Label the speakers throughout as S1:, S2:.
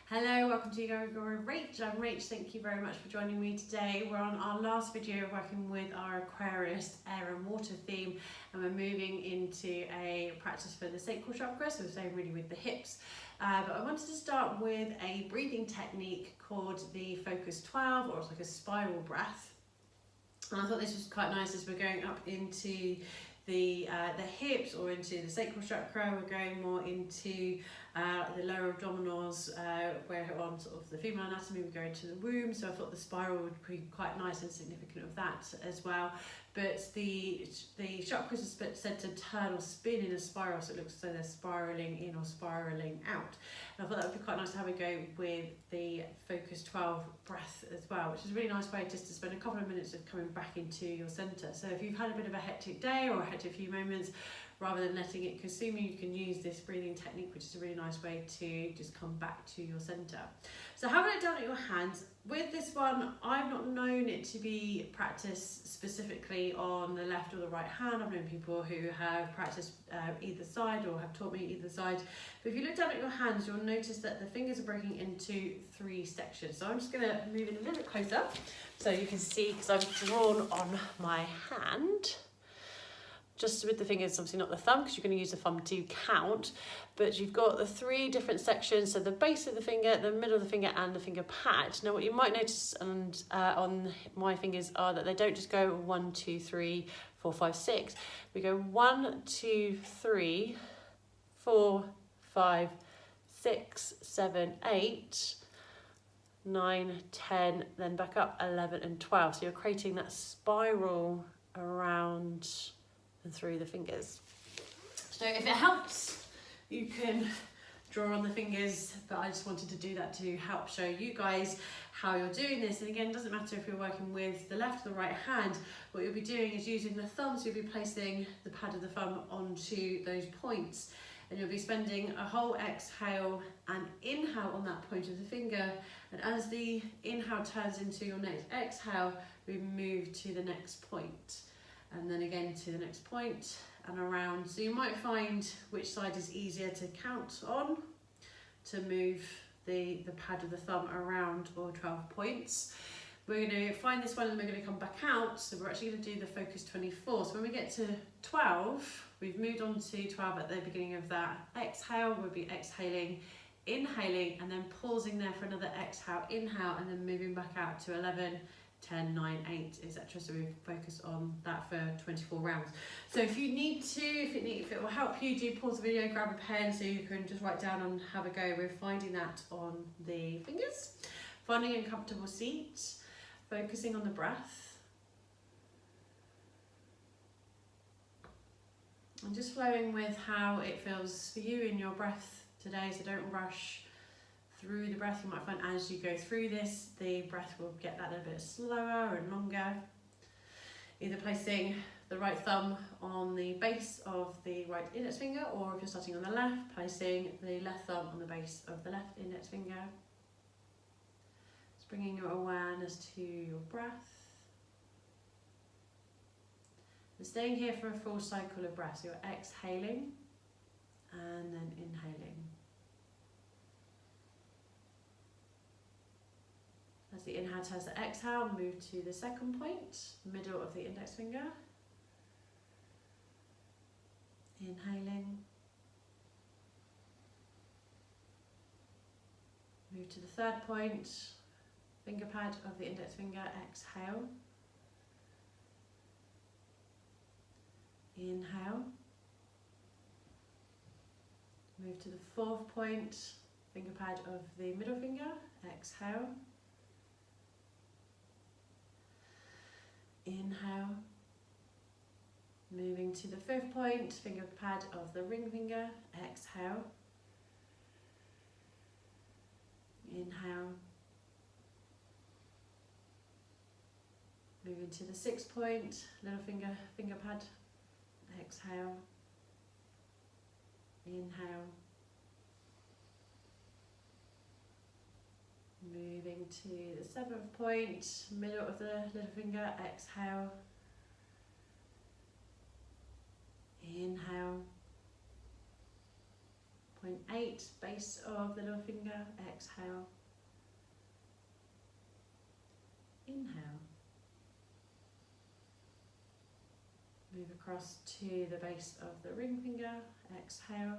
S1: Hello, welcome to Yoga with Rach. I'm Rach, thank you very much for joining me today. We're on our last video working with our Aquarius air and water theme, and we're moving into a practice for the sacral chakra, so we're staying really with the hips. But I wanted to start with a breathing technique called the Focus 12, or it's like a spiral breath. And I thought this was quite nice as we're going up into the hips or into the sacral chakra. We're going more into the lower abdominals, where on sort of the female anatomy we go into the womb. So I thought the spiral would be quite nice and significant of that as well. But the chakras are said to turn or spin in a spiral, so it looks as though they're spiraling in or spiraling out. And I thought that would be quite nice to have a go with the Focus 12 breath as well, which is a really nice way just to spend a couple of minutes of coming back into your centre. So if you've had a bit of a hectic day or a hectic few moments, rather than letting it consume you, you can use this breathing technique, which is a really nice way to just come back to your centre. So having it down at your hands, with this one, I've not known it to be practiced specifically on the left or the right hand. I've known people who have practiced either side or have taught me either side. But if you look down at your hands, you'll notice that the fingers are breaking into 3 sections. So I'm just going to move in a little bit closer so you can see, because I've drawn on my hand. Just with the fingers, obviously not the thumb, because you're going to use the thumb to count, but you've got the 3 different sections, so the base of the finger, the middle of the finger, and the finger pad. Now what you might notice on my fingers are that they don't just go 1, 2, 3, 4, 5, 6. We go 1, 2, 3, 4, 5, 6, 7, 8, 9, 10, then back up 11 and 12. So you're creating that spiral around and through the fingers. So if it helps, you can draw on the fingers, but I just wanted to do that to help show you guys how you're doing this. And again, it doesn't matter if you're working with the left or the right hand, what you'll be doing is using the thumb, so you'll be placing the pad of the thumb onto those points, and you'll be spending a whole exhale and inhale on that point of the finger, and as the inhale turns into your next exhale, we move to the next point, and then again to the next point and around. So you might find which side is easier to count on to move the pad of the thumb around all 12 points. We're going to find this one and we're going to come back out, so we're actually going to do the Focus 24. So when we get to 12, we've moved on to 12 at the beginning of that exhale. We'll be exhaling, inhaling, and then pausing there for another exhale, inhale, and then moving back out to 11, 10, 9, 8, etc. So we focus on that for 24 rounds. So if you need to, if it will help you, do pause the video, grab a pen so you can just write down and have a go with finding that on the fingers. Finding a comfortable seat, focusing on the breath, and just flowing with how it feels for you in your breath today. So don't rush through the breath. You might find as you go through this, the breath will get that a little bit slower and longer. Either placing the right thumb on the base of the right index finger, or if you're starting on the left, placing the left thumb on the base of the left index finger. Just bringing your awareness to your breath. And staying here for a full cycle of breath. So you're exhaling and then inhaling. As the inhale turns to exhale, move to the second point, middle of the index finger. Inhaling. Move to the third point, finger pad of the index finger, exhale. Inhale. Move to the fourth point, finger pad of the middle finger, exhale. Inhale. Moving to the fifth point, finger pad of the ring finger, exhale. Inhale. Moving to the sixth point, little finger pad, exhale. Inhale. Moving to the seventh point, middle of the little finger, exhale. Inhale. Point 8, base of the little finger. Exhale. Inhale. Move across to the base of the ring finger. Exhale.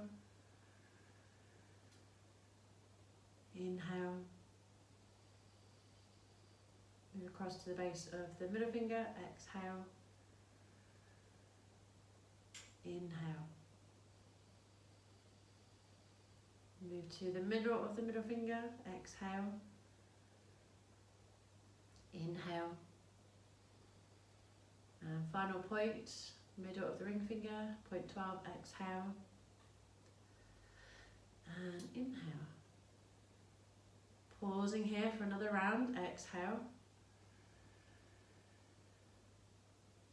S1: Inhale. Move across to the base of the middle finger. Exhale. Inhale. Move to the middle of the middle finger. Exhale. Inhale. And final point, middle of the ring finger, point 12, exhale. And inhale. Pausing here for another round, exhale.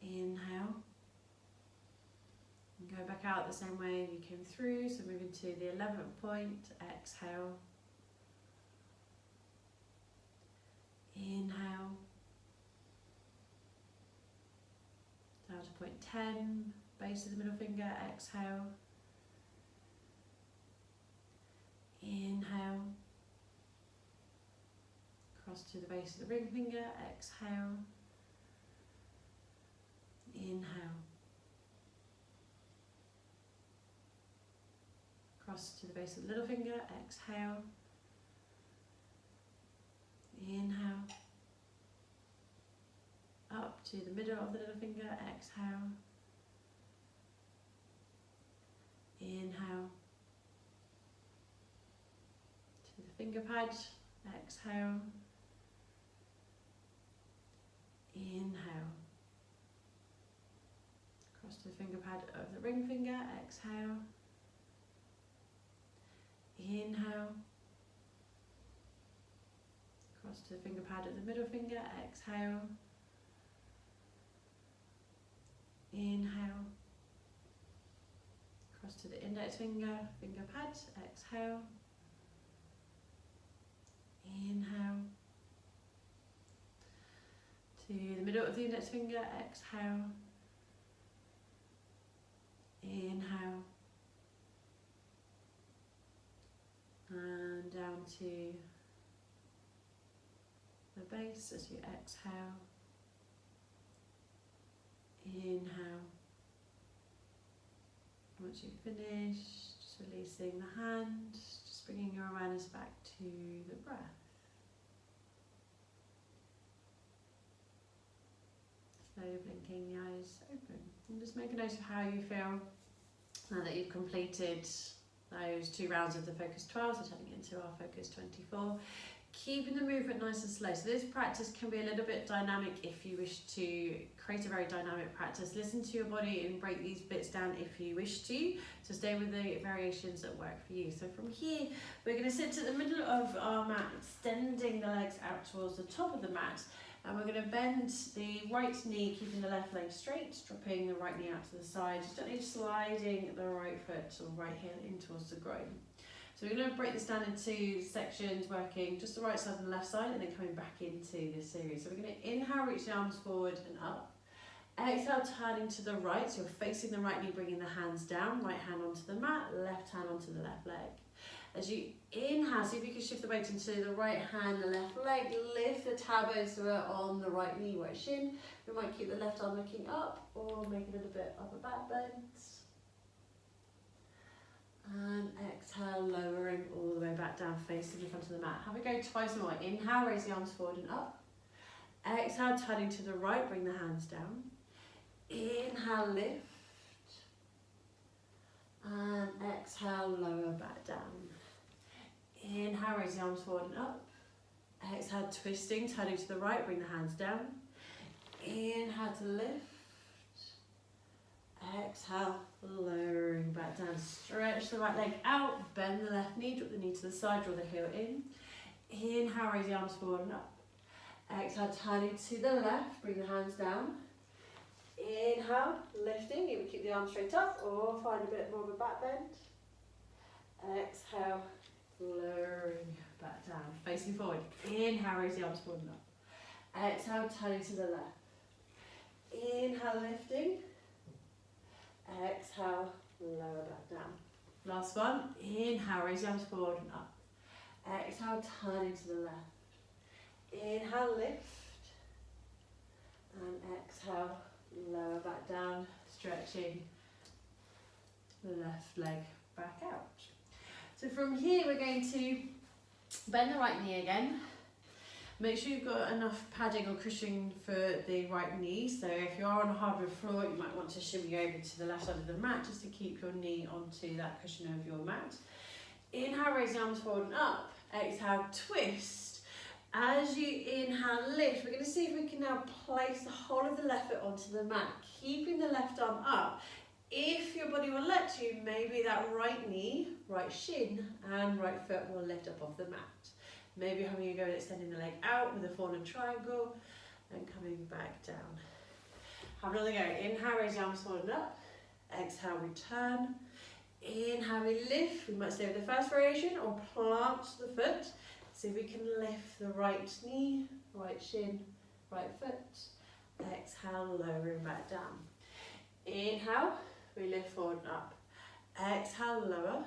S1: Inhale. And go back out the same way you came through, so moving to the 11th point, exhale. Inhale. Down to point 10, base of the middle finger, exhale. Inhale. Cross to the base of the ring finger, exhale. Inhale. Cross to the base of the little finger, exhale. Inhale. Up to the middle of the little finger, exhale. Inhale. To the finger pad, exhale. Inhale. Cross to the finger pad of the ring finger, exhale. Inhale. Cross to the finger pad of the middle finger, exhale. Inhale. Cross to the index finger, finger pad, exhale. Inhale. To the middle of the index finger, exhale. Inhale. And down to the base as you exhale. Inhale. Once you've finished, just releasing the hand, just bringing your awareness back to the breath. Slowly blinking the eyes open. And just make a note of how you feel now that you've completed those 2 rounds of the Focus 12, so turning it into our Focus 24. Keeping the movement nice and slow. So this practice can be a little bit dynamic if you wish to create a very dynamic practice. Listen to your body and break these bits down if you wish to. So stay with the variations that work for you. So from here, we're going to sit at the middle of our mat, extending the legs out towards the top of the mat. And we're going to bend the right knee, keeping the left leg straight, dropping the right knee out to the side. Just gently sliding the right foot or right heel in towards the groin. So we're going to break this down into sections, working just the right side and the left side, and then coming back into this series. So we're going to inhale, reach the arms forward and up. Exhale, turning to the right, so you're facing the right knee, bringing the hands down, right hand onto the mat, left hand onto the left leg. As you inhale, see if you can shift the weight into the right hand, the left leg, lift the tailbone so we're on the right knee, right shin. We might keep the left arm looking up or make a little bit of a back bend. And exhale, lowering all the way back down, facing the front of the mat. Have a go twice more. Inhale, raise the arms forward and up. Exhale, turning to the right, bring the hands down. Inhale, lift. And exhale, lower back down. Inhale, raise the arms forward and up. Exhale, twisting, turning to the right, bring the hands down. Inhale to lift. Exhale, lowering back down. Stretch the right leg out, bend the left knee, drop the knee to the side, draw the heel in. Inhale, raise the arms forward and up. Exhale, turning to the left, bring the hands down. Inhale, lifting, either keep the arms straight up or find a bit more of a back bend. Exhale, lowering back down, facing forward. Inhale, raise the arms forward and up. Exhale, turning to the left. Inhale, lifting. Exhale, lower back down, Last one. Inhale, raise your arms forward and up. Exhale, turning to the left. Inhale, lift. And exhale, lower back down, stretching the left leg back out. So from here we're going to bend the right knee again. Make sure you've got enough padding or cushioning for the right knee. So if you are on a hardwood floor, you might want to shimmy over to the left side of the mat just to keep your knee onto that cushion of your mat. Inhale, raise the arms forward and up. Exhale, twist. As you inhale, lift. We're going to see if we can now place the whole of the left foot onto the mat, keeping the left arm up. If your body will let you, maybe that right knee, right shin, and right foot will lift up off the mat. Maybe having a go at extending the leg out with a fallen triangle and coming back down. Have another go. Inhale, raise the arms forward and up. Exhale, return. Inhale, we lift. We might stay with the first variation or plant the foot. See if we can lift the right knee, right shin, right foot. Exhale, lowering back down. Inhale, we lift forward and up. Exhale, lower.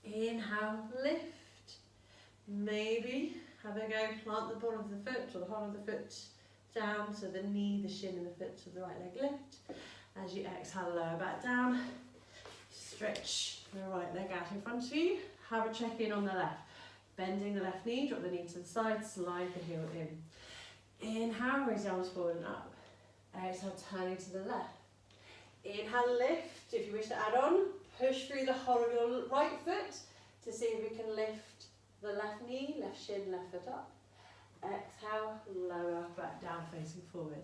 S1: Inhale, lift. Maybe have a go, plant the bottom of the foot or the whole of the foot down, so the knee, the shin and the foot of the right leg lift. As you exhale, lower back down. Stretch the right leg out in front of you. Have a check-in on the left. Bending the left knee, drop the knee to the side, slide the heel in. Inhale, raise the arms forward and up. Exhale, turning to the left. Inhale, lift. If you wish to add on, push through the whole of your right foot to see if we can lift the left knee, left shin, left foot up. Exhale, lower back down, facing forward.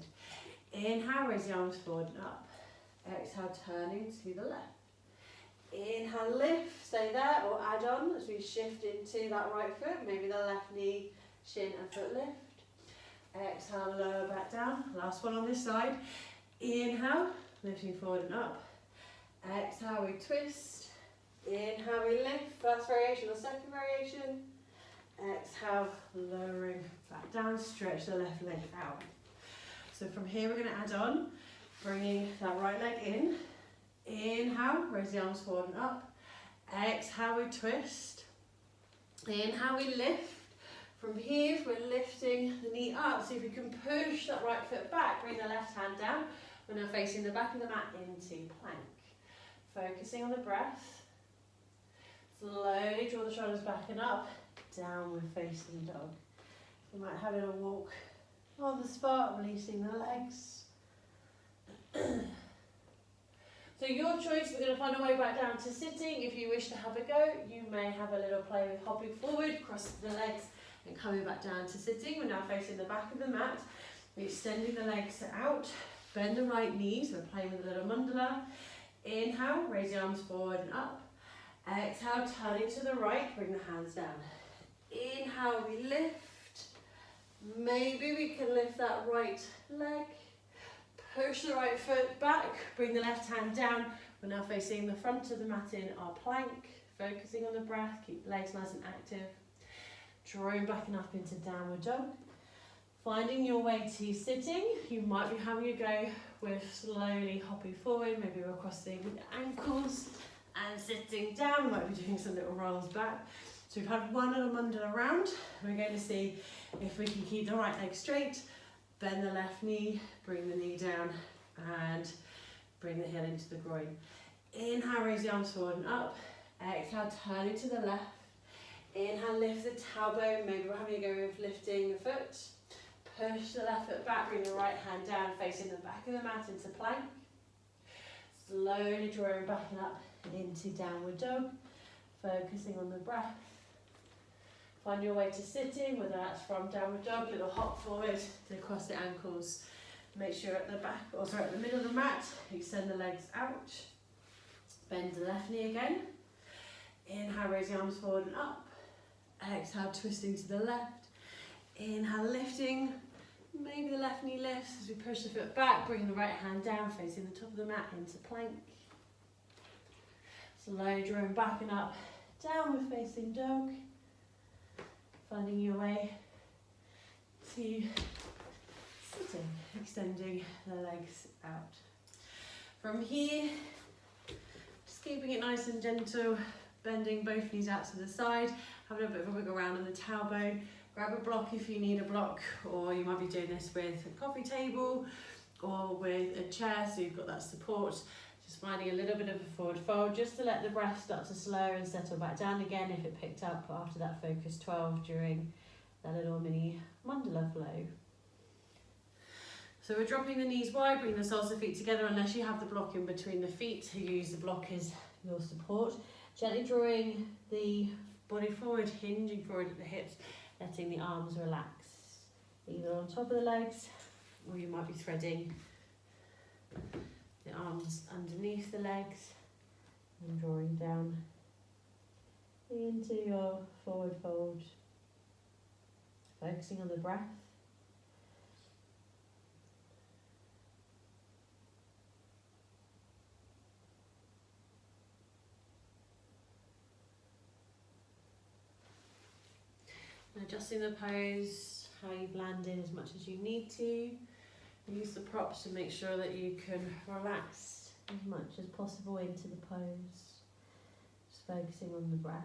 S1: Inhale, raise the arms forward and up. Exhale, turning to the left. Inhale, lift, stay there or add on as we shift into that right foot, maybe the left knee, shin and foot lift. Exhale, lower back down. Last one on this side. Inhale, lifting forward and up. Exhale, we twist. Inhale, we lift, first variation or second variation. Exhale, lowering back down, stretch the left leg out. So from here we're going to add on, bringing that right leg in. Inhale, raise the arms forward and up. Exhale, we twist. Inhale, we lift. From here, we're lifting the knee up, see if we can push that right foot back, bring the left hand down. We're now facing the back of the mat into plank. Focusing on the breath. Slowly draw the shoulders back and up, downward facing dog. You might have a little walk on the spot, releasing the legs. So your choice, we're going to find a way back down to sitting. If you wish to have a go, you may have a little play with hopping forward, crossing the legs and coming back down to sitting. We're now facing the back of the mat. We're extending the legs out, bend the right knees, we're playing with a little mandala. Inhale, raise the arms forward and up. Exhale, turning to the right, bring the hands down. Inhale, we lift. Maybe we can lift that right leg. Push the right foot back, bring the left hand down. We're now facing the front of the mat in our plank, focusing on the breath, keep the legs nice and active. Drawing back and up into downward dog. Finding your way to sitting, you might be having a go with slowly hopping forward, maybe we're crossing with the ankles and sitting down. We might be doing some little rolls back. So we've had one little mandala round. We're going to see if we can keep the right leg straight, bend the left knee, bring the knee down and bring the heel into the groin. Inhale, raise the arms forward and up. Exhale, turning to the left. Inhale, lift the tailbone. Maybe we're having a go with lifting the foot. Push the left foot back, bring the right hand down, facing the back of the mat into plank. Slowly drawing back and up and into downward dog. Focusing on the breath. Find your way to sitting, whether that's from downward dog, little hop forward to cross the ankles. Make sure at the back, or sorry, at the middle of the mat, extend the legs out. Bend the left knee again. Inhale, raise the arms forward and up. Exhale, twisting to the left. Inhale, lifting. Maybe the left knee lifts as we push the foot back, bring the right hand down, facing the top of the mat into plank. Slowly drawing back and up, downward facing dog. Finding your way to sitting, extending the legs out. From here, just keeping it nice and gentle, bending both knees out to the side, having a bit of a wiggle around on the tailbone. Grab a block if you need a block, or you might be doing this with a coffee table or with a chair, so you've got that support. Just finding a little bit of a forward fold, just to let the breath start to slow and settle back down again if it picked up after that focus 12 during that little mini mandala flow. So we're dropping the knees wide, bring the soles of the feet together unless you have the block in between the feet, so use the block as your support. Gently drawing the body forward, hinging forward at the hips, letting the arms relax, either on top of the legs, or you might be threading the arms underneath the legs and drawing down into your forward fold, focusing on the breath. And adjusting the pose, how you've landed as much as you need to. Use the props to make sure that you can relax as much as possible into the pose. Just focusing on the breath.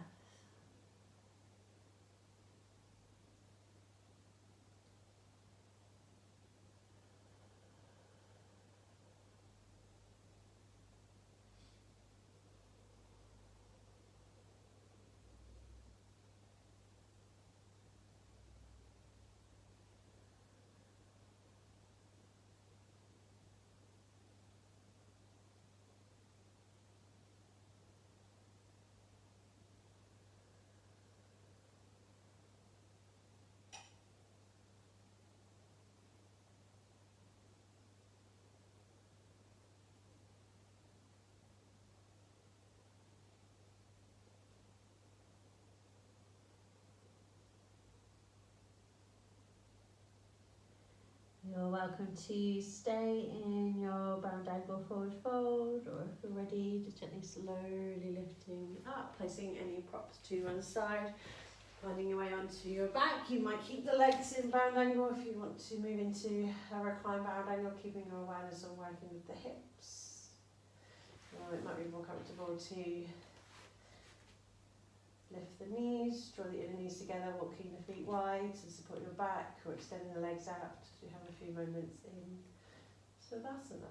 S1: You're welcome to stay in your bound angle forward fold, or if you're ready, just gently slowly lifting up, placing any props to one side, finding your way onto your back. You might keep the legs in bound angle if you want to move into a reclined bound angle, keeping your awareness on working with the hips. Or it might be more comfortable to lift the knees, draw the inner knees together, walking the feet wide to support your back, or extending the legs out to have a few moments in Savasana.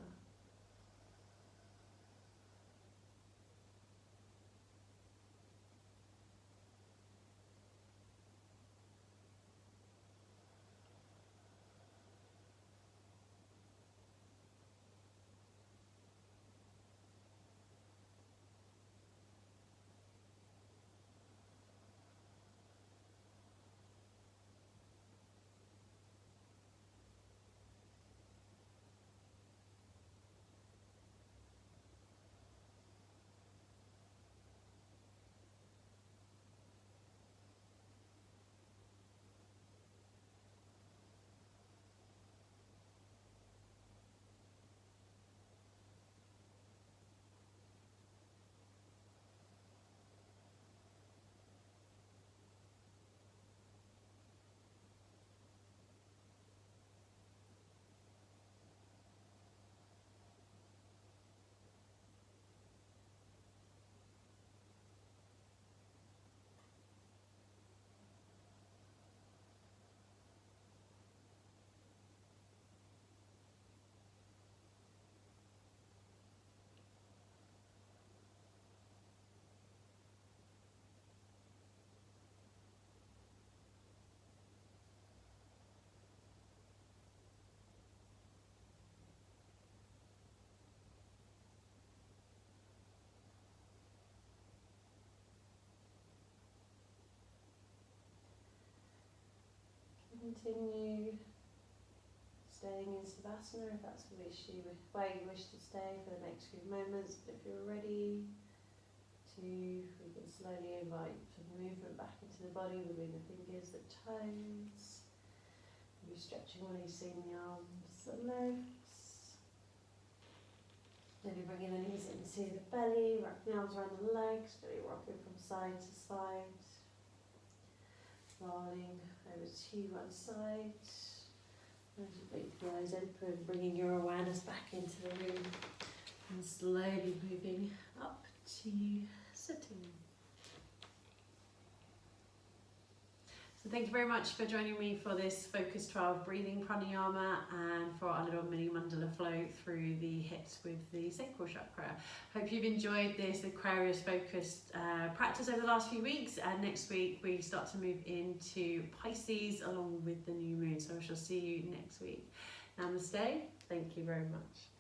S1: Continue staying in Savasana if that's where you wish to stay for the next few moments. But if you're ready to, we can slowly invite some movement back into the body, moving the fingers, the toes. Maybe stretching, releasing the arms, the legs. Maybe bringing the knees into the belly, wrapping the arms around the legs, really rocking from side to side. Rolling over to one side. And just make your eyes open, bringing your awareness back into the room. And slowly moving up to sitting. So thank you very much for joining me for this Focus 12 breathing pranayama and for our little mini mandala flow through the hips with the sacral chakra. Hope you've enjoyed this Aquarius focused practice over the last few weeks, and next week we start to move into Pisces along with the new moon. So I shall see you next week. Namaste. Thank you very much.